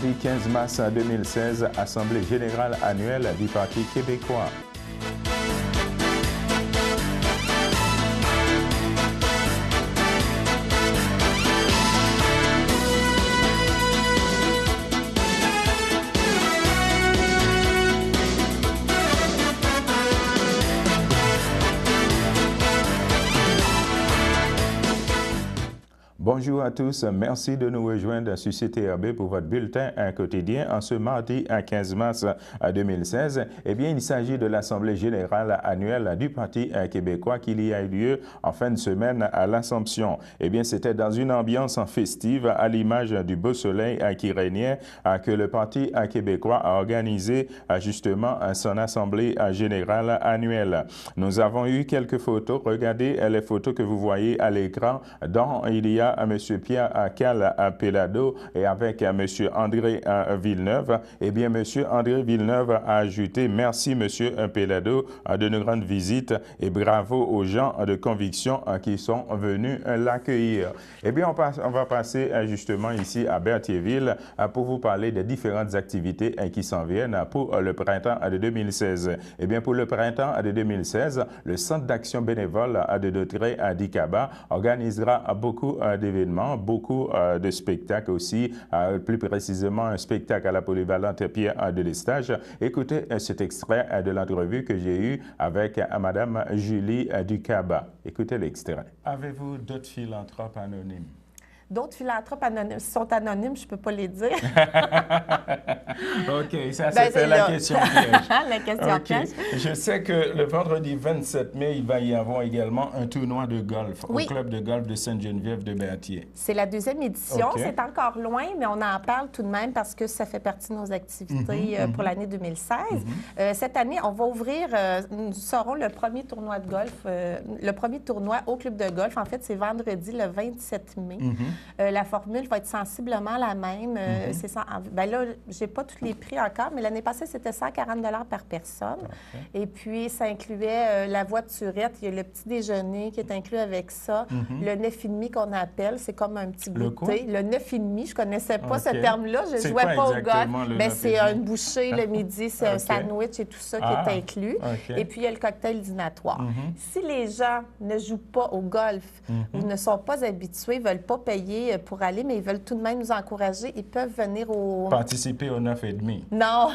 mardi 15 mars 2016, Assemblée générale annuelle du Parti québécois. Bonjour à tous, merci de nous rejoindre sur CTRB pour votre bulletin quotidien en ce mardi 15 mars 2016. Eh bien, il s'agit de l'Assemblée générale annuelle du Parti québécois qui y a eu lieu en fin de semaine à l'Assomption. Eh bien, c'était dans une ambiance festive à l'image du beau soleil qui régnait que le Parti québécois a organisé justement son Assemblée générale annuelle. Nous avons eu quelques photos. Regardez les photos que vous voyez à l'écran dont il y a M. Pierre Pellado et avec M. André Villeneuve. Eh bien, M. André Villeneuve a ajouté « Merci, M. Pellado, de nous rendre visite et bravo aux gens de conviction qui sont venus l'accueillir. » Eh bien, on va passer justement ici à Berthierville pour vous parler des différentes activités qui s'en viennent pour le printemps de 2016. Eh bien, pour le printemps de 2016, le Centre d'action bénévole de Dautrey-Dikaba organisera beaucoup d'événements, beaucoup de spectacles aussi, plus précisément un spectacle à la polyvalente Pierre de Lestage. Écoutez cet extrait de l'entrevue que j'ai eue avec Mme Julie Dikaba. Écoutez l'extrait. Avez-vous d'autres philanthropes anonymes? D'autres philanthropes anonymes sont anonymes, je ne peux pas les dire. OK, ça c'était la question piège. La question piège. Je sais que le vendredi 27 mai, il va y avoir également un tournoi de golf au club de golf de Sainte-Geneviève de Berthier. C'est la deuxième édition. C'est encore loin, mais on en parle tout de même parce que ça fait partie de nos activités pour l'année 2016. Cette année, on va ouvrir, nous serons le premier tournoi de golf, le premier tournoi au club de golf. En fait, c'est vendredi le 27 mai. La formule va être sensiblement la même. Ben là, je n'ai pas tous les prix encore, mais l'année passée, c'était 140 $ par personne. Et puis, ça incluait la voiturette. Il y a le petit déjeuner qui est inclus avec ça. Le 9,5 qu'on appelle, c'est comme un petit goûter. Le 9,5, je ne connaissais pas ce terme-là. Je ne jouais pas au golf. C'est une bouchée le midi, c'est un sandwich et tout ça qui est inclus. Et puis, il y a le cocktail dînatoire. Si les gens ne jouent pas au golf ou ne sont pas habitués, ne veulent pas payer pour aller, mais ils veulent tout de même nous encourager, ils peuvent venir au... Participer au 9,5. Non!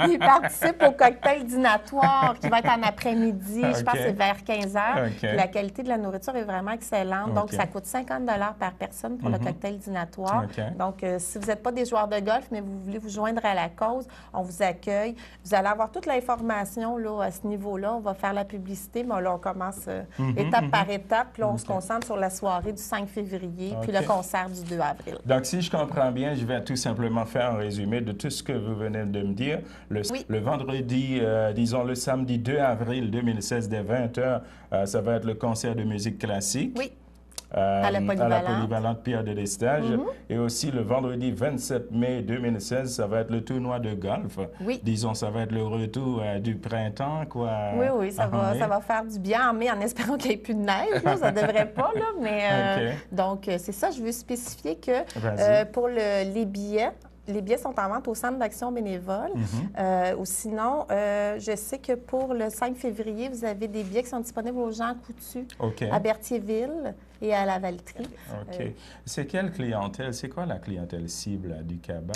Ils participent au cocktail dînatoire qui va être en après-midi. Je pense que c'est vers 15 h. La qualité de la nourriture est vraiment excellente. Donc, ça coûte 50 $ par personne pour le cocktail dînatoire. Donc, si vous n'êtes pas des joueurs de golf, mais vous voulez vous joindre à la cause, on vous accueille. Vous allez avoir toute l'information là, à ce niveau-là. On va faire la publicité, mais là, on commence étape par étape. Puis là, on se concentre sur la soirée du 5 février, puis le concert du 2 avril. Donc, si je comprends bien, je vais tout simplement faire un résumé de tout ce que vous venez de me dire. Le vendredi, disons le samedi 2 avril 2016, dès 20 h, ça va être le concert de musique classique. Oui. À la polyvalente Pierre de Lestage. Et aussi le vendredi 27 mai 2016, ça va être le tournoi de golf. Oui. Disons, ça va être le retour du printemps, quoi. Oui, ça va faire du bien en mai en espérant qu'il n'y ait plus de neige. Là, ça ne devrait pas, là, mais donc, c'est ça. Je veux spécifier que pour les billets, les billets sont en vente au Centre d'action bénévole. Ou sinon, je sais que pour le 5 février, vous avez des billets qui sont disponibles aux Jean Coutu à Berthierville et à la Valtrie. C'est quelle clientèle? C'est quoi la clientèle cible du CABA?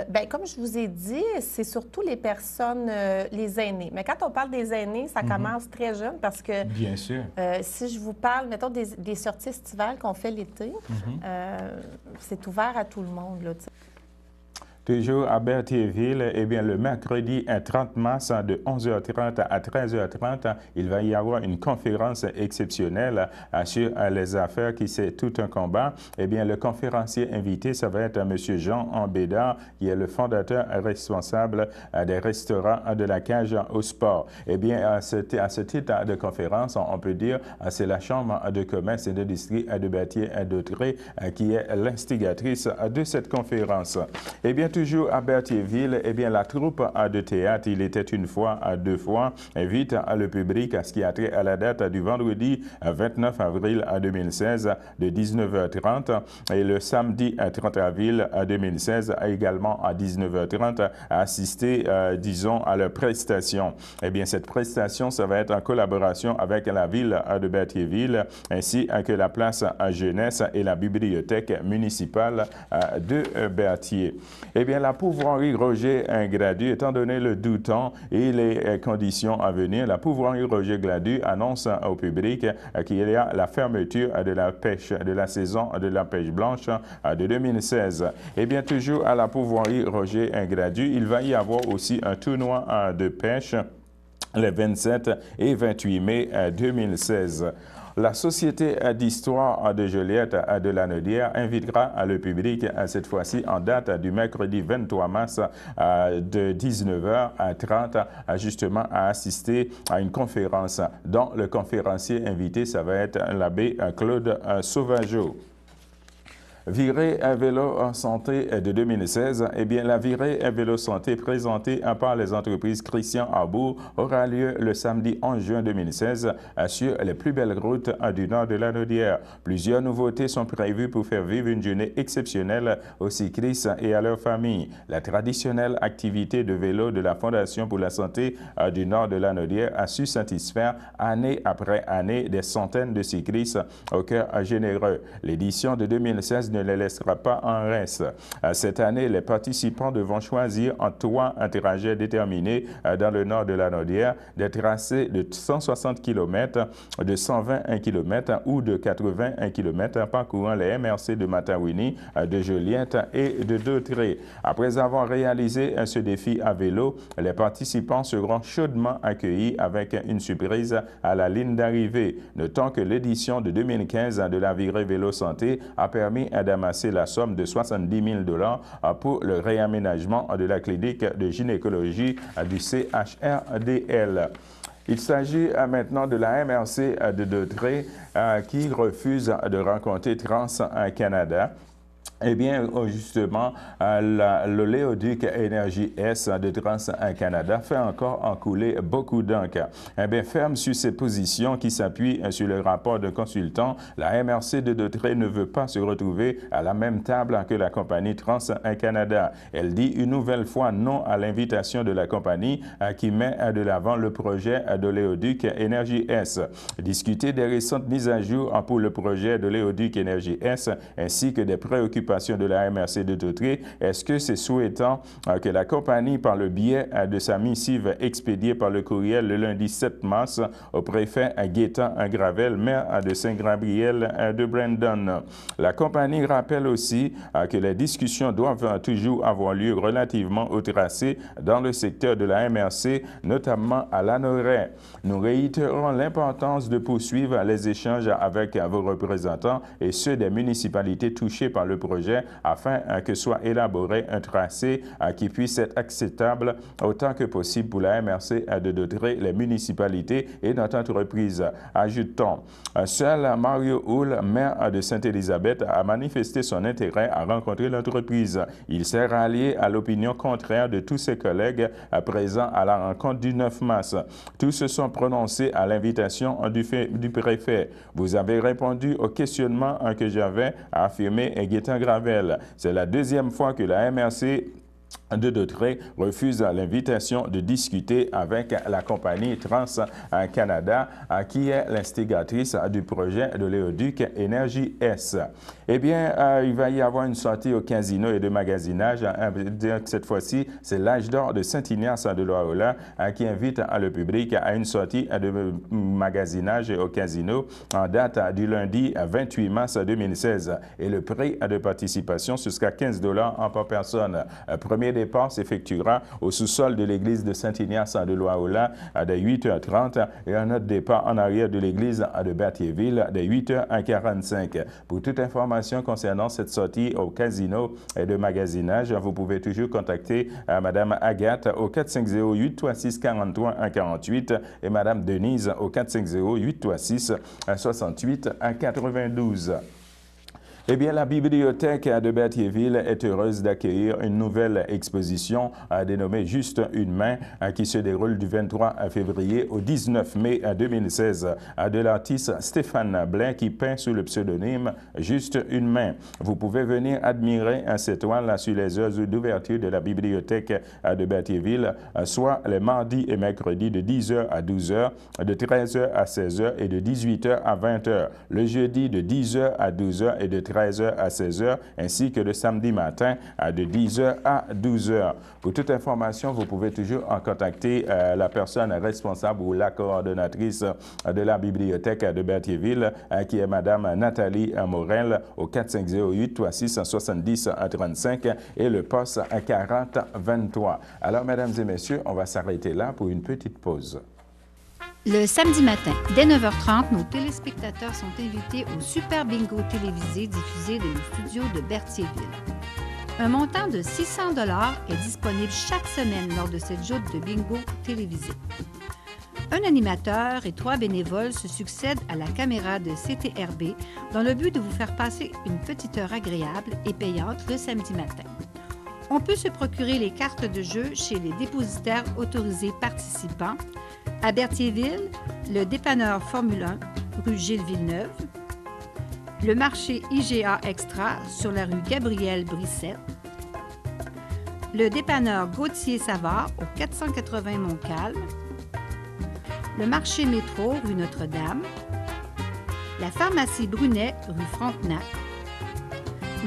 Bien, comme je vous ai dit, c'est surtout les personnes, les aînés. Mais quand on parle des aînés, ça commence très jeune parce que... Bien sûr. Si je vous parle, mettons, des sorties estivales qu'on fait l'été, c'est ouvert à tout le monde, là, t'sais. Toujours à Berthierville, eh bien, le mercredi 30 mars de 11h30 à 13h30, il va y avoir une conférence exceptionnelle sur les affaires qui c'est tout un combat. Eh bien, le conférencier invité, ça va être M. Jean Ambédard, qui est le fondateur responsable des restaurants de la cage au sport. Eh bien, à ce titre de conférence, on peut dire c'est la Chambre de commerce et d'industrie de Berthier-Dautrey qui est l'instigatrice de cette conférence. Eh bien, toujours à Berthierville, eh bien, la troupe de théâtre, il était une fois, deux fois, invite le public à ce qui a trait à la date du vendredi 29 avril 2016 de 19h30 et le samedi 30 avril 2016 également à 19h30 à assister, disons, à leur prestation. Eh bien, cette prestation, ça va être en collaboration avec la ville de Berthierville ainsi que la place jeunesse et la bibliothèque municipale de Berthier. Eh bien, la pourvoirie Roger Gladu, étant donné le doux temps et les conditions à venir, la pourvoirie Roger Gladu annonce au public qu'il y a la fermeture de la pêche, de la saison de la pêche blanche de 2016. Eh bien, toujours à la pourvoirie Roger Gladu, il va y avoir aussi un tournoi de pêche les 27 et 28 mai 2016. La Société d'histoire de Joliette de la Naudière invitera le public, cette fois-ci en date du mercredi 23 mars de 19h30, justement à assister à une conférence dont le conférencier invité, ça va être l'abbé Claude Sauvageau. Virée à vélo en santé de 2016, eh bien, la virée à vélo santé présentée par les entreprises Christian Arbour aura lieu le samedi 11 juin 2016 sur les plus belles routes du nord de la Naudière. Plusieurs nouveautés sont prévues pour faire vivre une journée exceptionnelle aux cyclistes et à leurs familles. La traditionnelle activité de vélo de la Fondation pour la santé du nord de la Naudière a su satisfaire année après année des centaines de cyclistes au cœur généreux. L'édition de 2016 ne les laissera pas en reste. Cette année, les participants devront choisir en 3 trajets déterminés dans le nord de la Naudière, des tracés de 160 km, de 120 km ou de 81 km parcourant les MRC de Matawini, de Joliette et de Dautré. Après avoir réalisé ce défi à vélo, les participants seront chaudement accueillis avec une surprise à la ligne d'arrivée. Notons que l'édition de 2015 de la virée vélo santé a permis d'amasser la somme de 70 000 $ pour le réaménagement de la clinique de gynécologie du CHRDL. Il s'agit maintenant de la MRC de Dautré qui refuse de rencontrer Trans-Canada. Eh bien, justement, l'oléoduc Énergie S de Trans-Canada fait encore encouler beaucoup d'encre. Eh bien, ferme sur ses positions qui s'appuient sur le rapport de consultant, la MRC de Dautré ne veut pas se retrouver à la même table que la compagnie Trans-Canada. Elle dit une nouvelle fois non à l'invitation de la compagnie qui met de l'avant le projet d'oléoduc Énergie S. Discuter des récentes mises à jour pour le projet d'oléoduc Énergie S ainsi que des préoccupations de la MRC de Dautré, est-ce que c'est souhaitant que la compagnie, par le biais de sa missive expédiée par le courriel le lundi 7 mars au préfet Gaétan Gravel, maire de Saint-Gabriel de Brandon. La compagnie rappelle aussi que les discussions doivent toujours avoir lieu relativement au tracé dans le secteur de la MRC, notamment à Lanoraie. Nous réitérons l'importance de poursuivre les échanges avec vos représentants et ceux des municipalités touchées par le projet afin que soit élaboré un tracé qui puisse être acceptable autant que possible pour la MRC de Dautré, les municipalités et notre entreprise. Ajoutons, seul Mario Houle, maire de Sainte-Élisabeth, a manifesté son intérêt à rencontrer l'entreprise. Il s'est rallié à l'opinion contraire de tous ses collègues présents à la rencontre du 9 mars. Tous se sont prononcés à l'invitation du préfet. Vous avez répondu au questionnement que j'avais, a affirmé Gaétan Gravel. C'est la deuxième fois que la MRC de Dautré refuse l'invitation de discuter avec la compagnie Trans-Canada qui est l'instigatrice du projet de l'oléoduc Énergie S. Eh bien, il va y avoir une sortie au casino et de magasinage. Cette fois-ci, c'est l'âge d'or de Saint-Ignace de Loyola qui invite le public à une sortie de magasinage au casino en date du lundi 28 mars 2016. Et le prix de participation, ce sera 15 $ par personne. Premier départ s'effectuera au sous-sol de l'église de Saint-Ignace de Loyola de 8h30 et un autre départ en arrière de l'église de Berthierville de 8h45. Pour toute information concernant cette sortie au casino et de magasinage, vous pouvez toujours contacter Mme Agathe au 450-836-43-48 et Mme Denise au 450-836-68-92. Eh bien, la bibliothèque de Berthierville est heureuse d'accueillir une nouvelle exposition dénommée Juste une main qui se déroule du 23 février au 19 mai 2016 de l'artiste Stéphane Blin qui peint sous le pseudonyme Juste une main. Vous pouvez venir admirer cette toile sur les heures d'ouverture de la bibliothèque de Berthierville, soit les mardis et mercredis de 10h à 12h, de 13h à 16h et de 18h à 20h. Le jeudi de 10h à 12h et de 13h à 16h, ainsi que le samedi matin de 10h à 12h. Pour toute information, vous pouvez toujours en contacter la personne responsable ou la coordonnatrice de la bibliothèque de Berthierville, qui est Madame Nathalie Morel, au 4508 36 70 35 et le poste 4023. Alors, mesdames et messieurs, on va s'arrêter là pour une petite pause. Le samedi matin, dès 9h30, nos téléspectateurs sont invités au Super Bingo télévisé diffusé de nos studios de Berthierville. Un montant de 600 $ est disponible chaque semaine lors de cette joute de bingo télévisé. Un animateur et 3 bénévoles se succèdent à la caméra de CTRB dans le but de vous faire passer une petite heure agréable et payante le samedi matin. On peut se procurer les cartes de jeu chez les dépositaires autorisés participants à Berthierville, le dépanneur Formule 1, rue Gilles Villeneuve, le marché IGA Extra sur la rue Gabriel Brissette, le dépanneur Gauthier Savard au 480 Montcalm, le marché Métro rue Notre-Dame, la pharmacie Brunet rue Frontenac,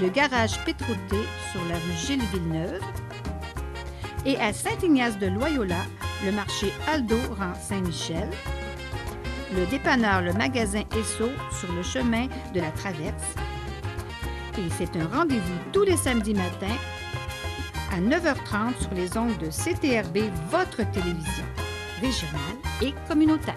le garage Pétroté sur la rue Gilles Villeneuve et à Saint-Ignace-de-Loyola, le marché Aldo rang Saint-Michel, le dépanneur Le Magasin Esso sur le chemin de la Traverse. Et c'est un rendez-vous tous les samedis matins à 9h30 sur les ondes de CTRB, votre télévision régionale et communautaire.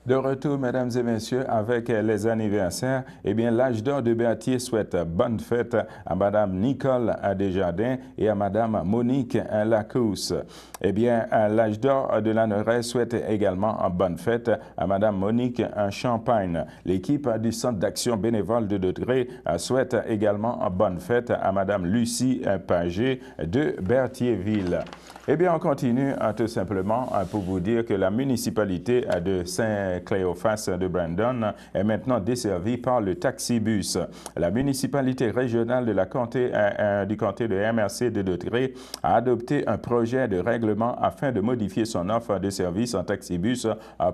De retour, mesdames et messieurs, avec les anniversaires, eh bien, l'âge d'or de Berthier souhaite bonne fête à Madame Nicole Desjardins et à Madame Monique Lacousse. Eh bien, l'âge d'or de Lanneray souhaite également bonne fête à Madame Monique Champagne. L'équipe du Centre d'action bénévole de Dautrey souhaite également bonne fête à Madame Lucie Pagé de Berthierville. Eh bien, on continue tout simplement pour vous dire que la municipalité de Saint-Cléophas de Brandon est maintenant desservie par le taxibus. La municipalité régionale de du comté de MRC de Dautrey a adopté un projet de règlement afin de modifier son offre de service en taxibus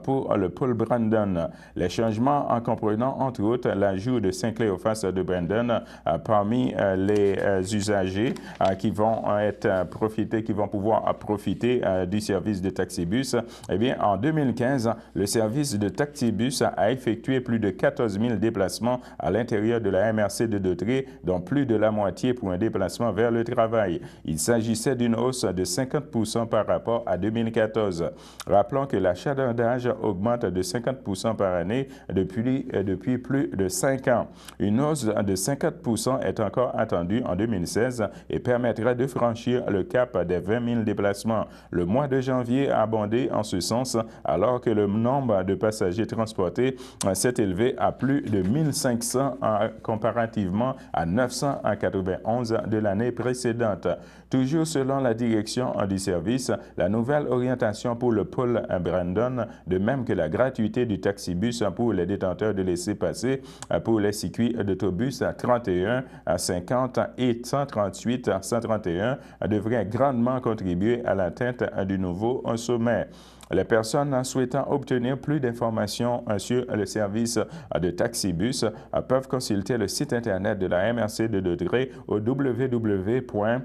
pour le pôle Brandon. Les changements en comprenant entre autres l'ajout de Saint-Cléophas de Brandon parmi les usagers qui vont pouvoir profiter du service de taxibus. Eh bien, en 2015, le service de taxibus a effectué plus de 14 000 déplacements à l'intérieur de la MRC de Dautrey, dont plus de la moitié pour un déplacement vers le travail. Il s'agissait d'une hausse de 50% par rapport à 2014. Rappelons que l'achalandage augmente de 50% par année depuis plus de 5 ans. Une hausse de 50% est encore attendue en 2016 et permettrait de franchir le cap des 20 000 déplacements. Le mois de janvier a abondé en ce sens, alors que le nombre de passagers transportés s'est élevé à plus de 1500 comparativement à 991 de l'année précédente. Toujours selon la direction du service, la nouvelle orientation pour le pôle Brandon, de même que la gratuité du taxibus pour les détenteurs de laissez-passer pour les circuits d'autobus 31, 50 et 138, 131, devrait grandement contribuer à l'atteinte du nouveau sommet. Les personnes souhaitant obtenir plus d'informations sur le service de taxibus peuvent consulter le site Internet de la MRC de Dautrey au www.mrc.qc.ca.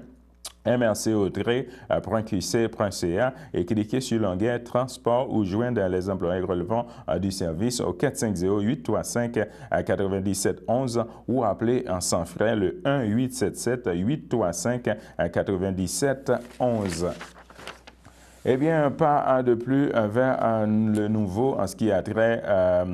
mrc-autrey.qc.ca et cliquez sur l'onglet Transport ou joindre les employés relevant du service au 450-835-9711 ou appelez en sans frais le 1-877-835-9711. Eh bien, un pas de plus vers le nouveau en ce qui a trait,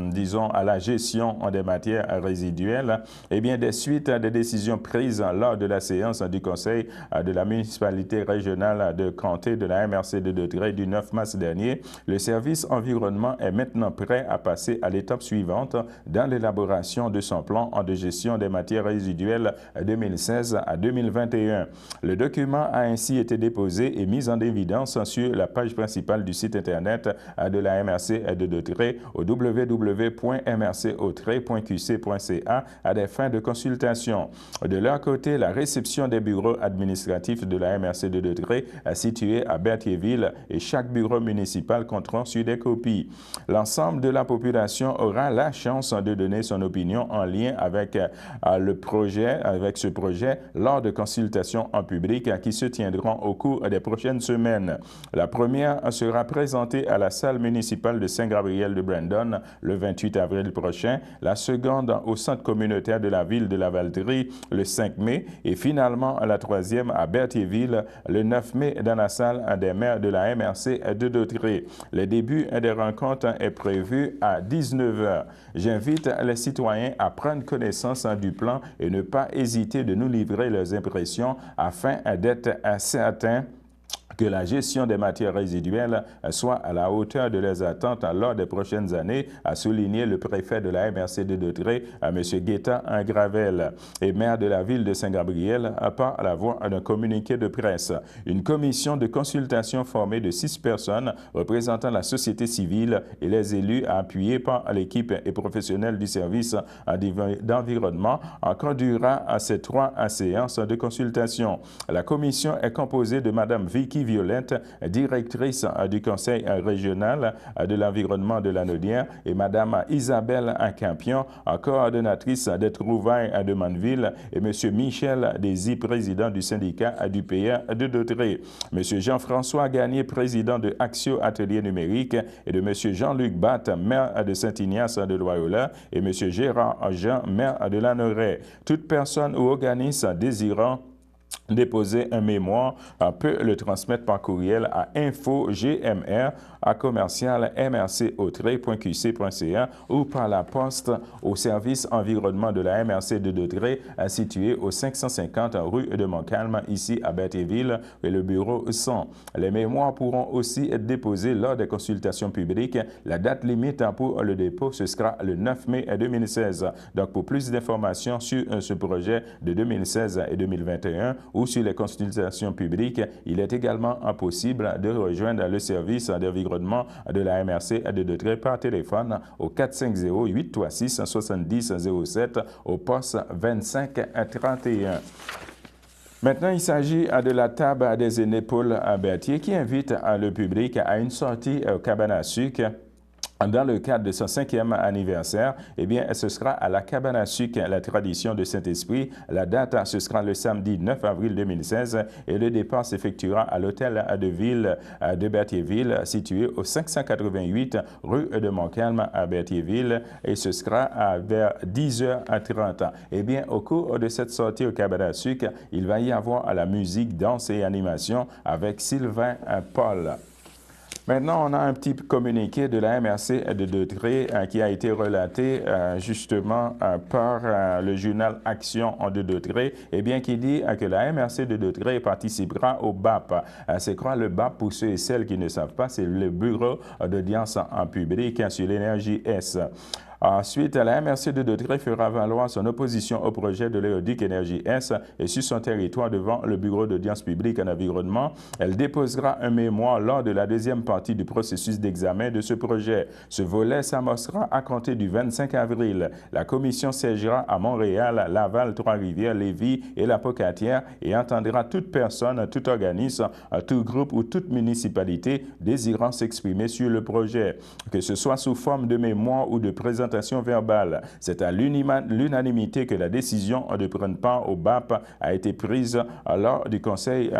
disons, à la gestion des matières résiduelles. Eh bien, des suites des décisions prises lors de la séance du Conseil de la municipalité régionale de Comté de la MRC de Dautrey du 9 mars dernier, le service environnement est maintenant prêt à passer à l'étape suivante dans l'élaboration de son plan de gestion des matières résiduelles 2016 à 2021. Le document a ainsi été déposé et mis en évidence sur la page principale du site Internet de la MRC de Dautrey au www.mrcautrey.qc.ca à des fins de consultation. De leur côté, la réception des bureaux administratifs de la MRC de Dautrey situés à Berthierville et chaque bureau municipal compteront sur des copies. L'ensemble de la population aura la chance de donner son opinion en lien avec ce projet lors de consultations en public qui se tiendront au cours des prochaines semaines. La première sera présentée à la salle municipale de Saint-Gabriel de Brandon le 28 avril prochain, la seconde au centre communautaire de la ville de la Valterie le 5 mai et finalement la troisième à Berthierville le 9 mai dans la salle des maires de la MRC de Dautrey. Le début des rencontres est prévu à 19h. J'invite les citoyens à prendre connaissance du plan et ne pas hésiter de nous livrer leurs impressions afin d'être certains que la gestion des matières résiduelles soit à la hauteur de leurs attentes lors des prochaines années, a souligné le préfet de la MRC de Dautrey, M. Guetta Gravel, et maire de la ville de Saint-Gabriel, par la voie d'un communiqué de presse. Une commission de consultation formée de 6 personnes représentant la société civile et les élus, appuyés par l'équipe et professionnels du service d'environnement, conduira à ces 3 séances de consultation. La commission est composée de Mme Vicky Violette, directrice du Conseil régional de l'environnement de Lanaudière, et Mme Isabelle Campion, coordonnatrice des trouvailles de Manville, et M. Michel Désy, président du syndicat du PR de Dautrey. M. Jean-François Gagné, président de Axio Atelier Numérique, et de M. Jean-Luc Batte, maire de Saint-Ignace de Loyola, et M. Gérard Jean, maire de Lanoraie. Toute personne ou organisme désirant déposer un mémoire peut le transmettre par courriel à info-gmr@mrcautrey.qc.ca ou par la poste au service environnement de la MRC de Dautrey, situé au 550 rue de Montcalm, ici à Berthierville, et le bureau 100. Les mémoires pourront aussi être déposés lors des consultations publiques. La date limite pour le dépôt, ce sera le 9 mai 2016. Donc, pour plus d'informations sur ce projet de 2016 et 2021, ou sur les consultations publiques, il est également possible de rejoindre le service d'environnement de la MRC de Dautrey par téléphone au 450-836-7007 au poste 2531. Maintenant, il s'agit de la table des aînés Paul Berthier qui invite le public à une sortie au cabane à sucre. Dans le cadre de son 5e anniversaire, eh bien, ce sera à la cabane à sucre, la tradition de Saint-Esprit. La date, ce sera le samedi 9 avril 2016 et le départ s'effectuera à l'hôtel de ville de Berthierville, situé au 588 rue de Montcalm à Berthierville, et ce sera vers 10h30. Eh bien, au cours de cette sortie au cabane à sucre, il va y avoir la musique, danse et animation avec Sylvain Paul. Maintenant, on a un petit communiqué de la MRC de Dautrey qui a été relaté justement par le journal Action de Dautrey, et bien qui dit que la MRC de Dautrey participera au BAP. C'est quoi le BAP pour ceux et celles qui ne savent pas? C'est le bureau d'audience en public sur l'énergie S. Ensuite, la MRC de Dautrey fera valoir son opposition au projet de l'éolique Énergie S et sur son territoire devant le bureau d'audience publique en environnement. Elle déposera un mémoire lors de la deuxième partie du processus d'examen de ce projet. Ce volet s'amorcera à compter du 25 avril. La commission siégera à Montréal, Laval, Trois-Rivières, Lévis et la Pocatière et entendra toute personne, tout organisme, tout groupe ou toute municipalité désirant s'exprimer sur le projet. Que ce soit sous forme de mémoire ou de présentation représentation verbale. C'est à l'unanimité que la décision de prendre part au BAP a été prise lors du Conseil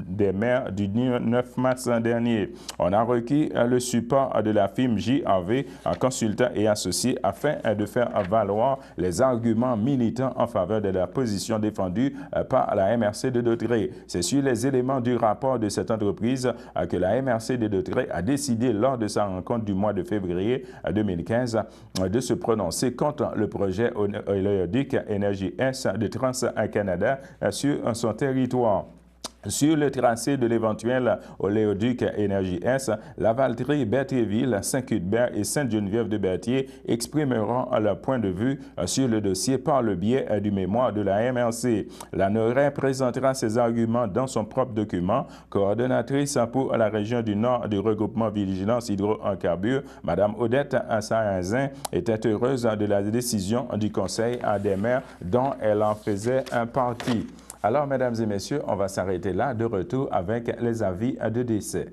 des maires du 9 mars dernier. On a requis le support de la firme JAV, consultant et associé, afin de faire valoir les arguments militants en faveur de la position défendue par la MRC de Dautrey. C'est sur les éléments du rapport de cette entreprise que la MRC de Dautrey a décidé lors de sa rencontre du mois de février 2015 de se prononcer contre le projet oléoduc Énergie S de Trans-Canada sur son territoire. Sur le tracé de l'éventuel oléoduc Énergie S, Lavaltrie, Berthierville, Saint-Cuthbert et Sainte-Geneviève-de-Berthier exprimeront leur point de vue sur le dossier par le biais du mémoire de la MRC. La NORAI présentera ses arguments dans son propre document. Coordonnatrice pour la région du Nord du regroupement Vigilance Hydrocarbures, Mme Odette Sarrazin était heureuse de la décision du Conseil des maires dont elle en faisait partie. Alors, mesdames et messieurs, on va s'arrêter là, de retour avec les avis de décès.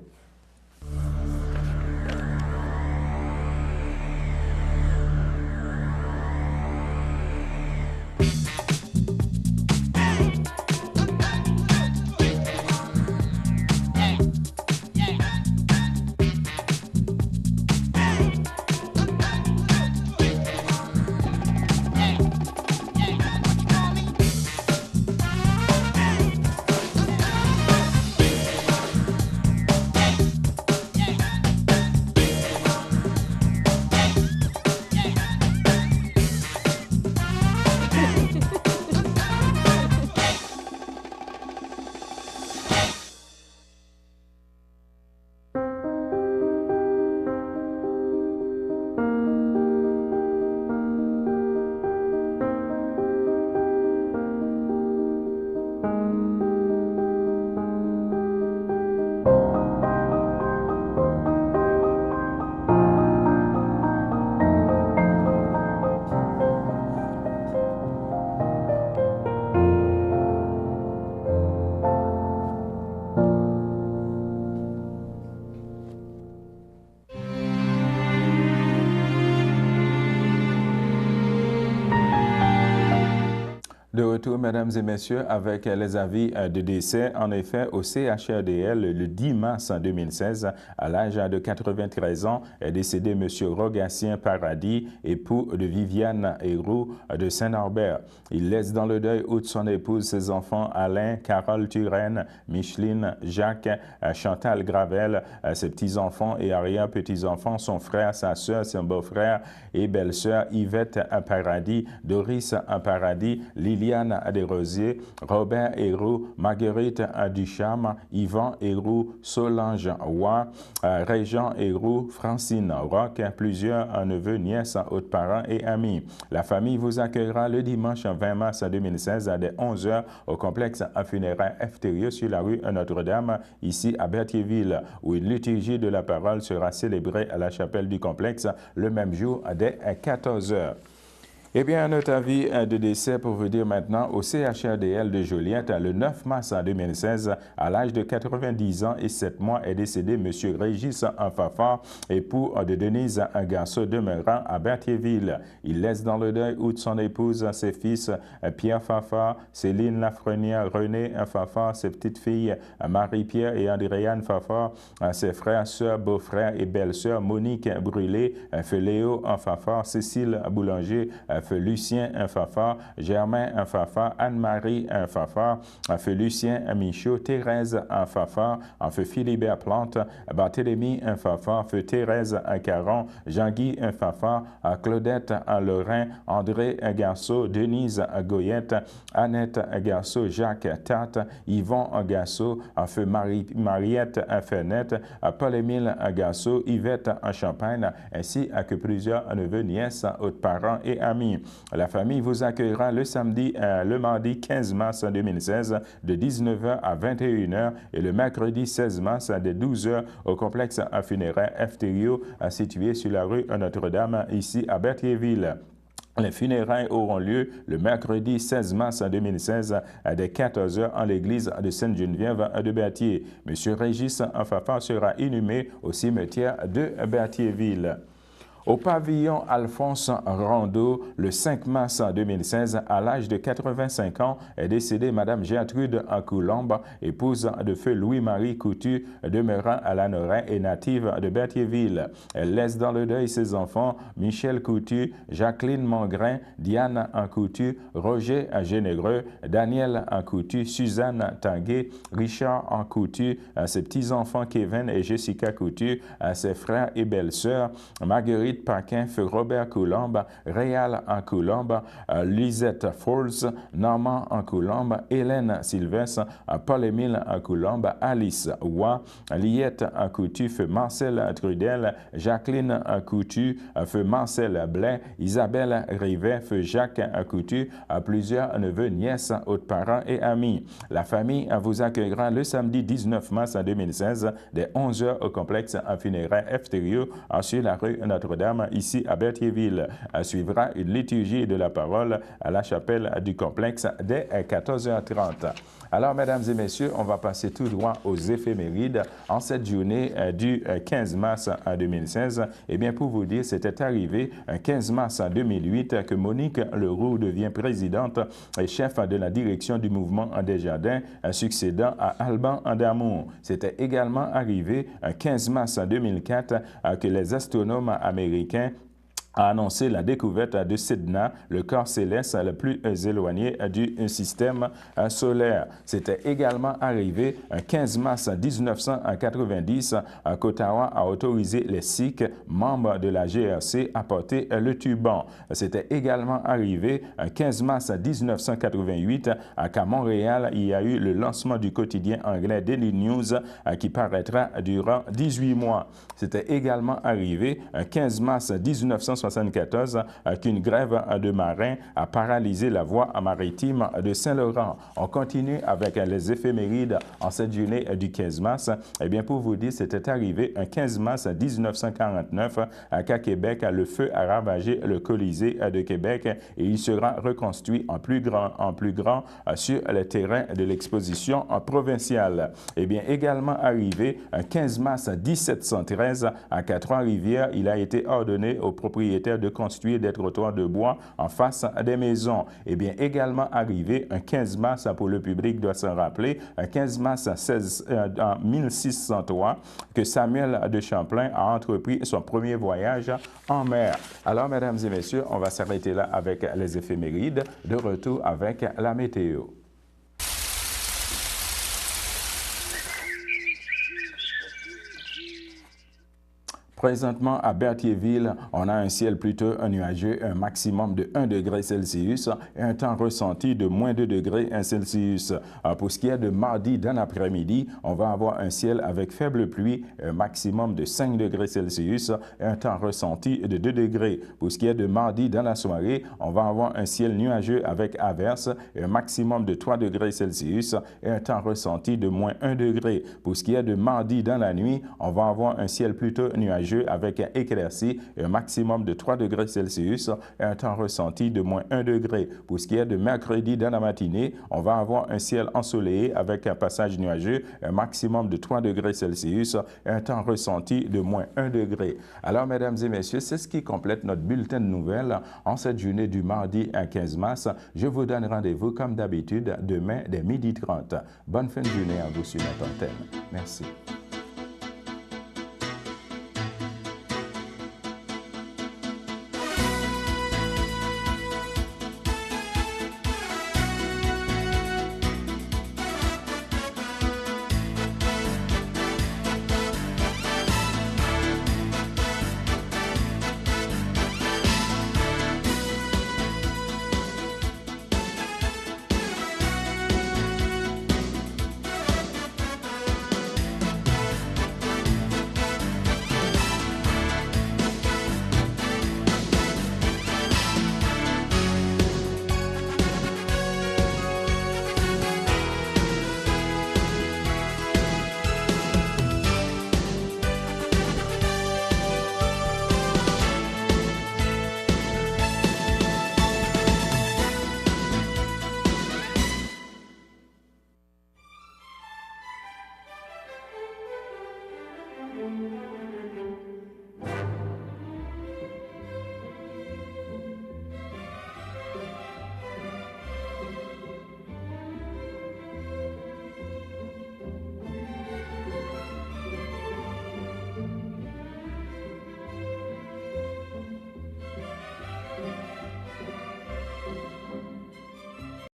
De retour, mesdames et messieurs, avec les avis de décès. En effet, au CHRDL, le 10 mars 2016, à l'âge de 93 ans, est décédé M. Rogatien Paradis, époux de Viviane Héroux de Saint-Norbert. Il laisse dans le deuil outre son épouse ses enfants Alain, Carole Turenne, Micheline, Jacques, Chantal Gravel, ses petits-enfants et arrière-petits-enfants, son frère, sa soeur, son beau-frère et belle-sœur Yvette Paradis, Doris Paradis, Liliane Desrosiers, Robert Héroux, Marguerite Ducharme, Yvan Héroux, Solange Roy, Régent Héroux, Francine Roch, plusieurs neveux, nièces, autres parents et amis. La famille vous accueillera le dimanche 20 mars 2016 à 11h au complexe funéraire FTE sur la rue Notre-Dame, ici à Berthierville, où une liturgie de la parole sera célébrée à la chapelle du complexe le même jour dès 14h. Eh bien, notre avis de décès pour vous dire maintenant au CHRDL de Joliette, le 9 mars 2016, à l'âge de 90 ans et 7 mois, est décédé M. Régis Fafard, époux de Denise Garceau demeurant à Berthierville. Il laisse dans le deuil outre son épouse, ses fils Pierre Fafard, Céline Lafrenière, René Fafard, ses petites filles Marie-Pierre et Andréane Fafard, ses frères, sœurs, beaux-frères et belles-sœurs Monique Brûlé, Léo Fafard, Cécile Boulanger, feu Lucien Fafard, Germain Fafard, Anne-Marie Fafard, feu Lucien Michaud, Thérèse Fafard, feu Philibert Plante, Barthélemy Fafard, feu Thérèse Caron, Jean-Guy Fafard, Claudette Lorrain, André Garceau, Denise Goyette, Annette Garceau, Jacques Tate, Yvon Garceau, feu Mariette Fenette, Paul-Émile Garceau, Yvette Champagne, ainsi que plusieurs neveux, nièces, autres parents et amis. La famille vous accueillera le mardi 15 mars 2016 de 19h à 21h et le mercredi 16 mars de 12h au complexe funéraire FTO situé sur la rue Notre-Dame ici à Berthierville. Les funérailles auront lieu le mercredi 16 mars 2016 à 14h en l'église de Sainte-Geneviève de Berthier. M. Régis Fafard sera inhumé au cimetière de Berthierville. Au pavillon Alphonse Rondeau, le 5 mars 2016, à l'âge de 85 ans, est décédée Mme Gertrude Coulombe, épouse de feu Louis-Marie Coutu, demeurant à Lanorain et native de Berthierville. Elle laisse dans le deuil ses enfants Michel Coutu, Jacqueline Mangrin, Diane Coutu, Roger Génégreux, Daniel Coutu, Suzanne Tanguay, Richard Coutu, ses petits-enfants Kevin et Jessica Coutu, ses frères et belles-sœurs, Marguerite Paquin, feu Robert Coulombe, Réal Coulombe, Lisette Forbes, Normand Coulombe, Hélène Sylvestre, Paul-Émile Coulombe, Alice Roy, Liette Coutu, feu Marcel Trudel, Jacqueline Coutu, feu Marcel Blais, Isabelle Rivet, feu Jacques Coutu, plusieurs neveux, nièces, autres parents et amis. La famille vous accueillera le samedi 19 mars 2016 dès 11h au complexe funéraire Efterio sur la rue Notre-Dame, ici à Berthierville. Suivra une liturgie de la parole à la chapelle du complexe dès 14h30. Alors, mesdames et messieurs, on va passer tout droit aux éphémérides en cette journée du 15 mars 2016. Eh bien, pour vous dire, c'était arrivé 15 mars 2008 que Monique Leroux devient présidente et chef de la direction du mouvement des jardins, succédant à Alban Damour. C'était également arrivé 15 mars 2004 que les astronomes américains a annoncé la découverte de Sedna, le corps céleste le plus éloigné du système solaire. C'était également arrivé 15 mars 1990 qu'Ottawa a autorisé les Sikhs, membres de la GRC, à porter le turban. C'était également arrivé 15 mars 1988 qu'à Montréal, il y a eu le lancement du quotidien anglais Daily News qui paraîtra durant 18 mois. C'était également arrivé 15 mars 1974 qu'une grève de marins a paralysé la voie maritime de Saint-Laurent. On continue avec les éphémérides en cette journée du 15 mars. Eh bien, pour vous dire, c'était arrivé un 15 mars 1949 qu'à Québec, le feu a ravagé le Colisée de Québec et il sera reconstruit en plus grand sur le terrain de l'exposition provinciale. Eh bien, également arrivé un 15 mars 1713 qu'à Trois-Rivières, il a été ordonné aux propriétaires de construire des trottoirs de bois en face des maisons. Eh bien, également arrivé un 15 mars, pour le public doit s'en rappeler, un 15 mars en 1603, que Samuel de Champlain a entrepris son premier voyage en mer. Alors, mesdames et messieurs, on va s'arrêter là avec les éphémérides. De retour avec la météo. Présentement, à Berthierville, on a un ciel plutôt nuageux, un maximum de 1 degré Celsius et un temps ressenti de moins 2 degrés Celsius. Pour ce qui est de mardi dans l'après-midi, on va avoir un ciel avec faible pluie, un maximum de 5 degrés Celsius et un temps ressenti de 2 degrés. Pour ce qui est de mardi dans la soirée, on va avoir un ciel nuageux avec averse et un maximum de 3 degrés Celsius et un temps ressenti de moins 1 degré. Pour ce qui est de mardi dans la nuit, on va avoir un ciel plutôt nuageux avec éclairci et un maximum de 3 degrés Celsius et un temps ressenti de moins 1 degré. Pour ce qui est de mercredi dans la matinée, on va avoir un ciel ensoleillé avec un passage nuageux, un maximum de 3 degrés Celsius et un temps ressenti de moins 1 degré. Alors, mesdames et messieurs, c'est ce qui complète notre bulletin de nouvelles en cette journée du mardi 15 mars. Je vous donne rendez-vous comme d'habitude demain dès 12h30. Bonne fin de journée à vous sur notre antenne. Merci.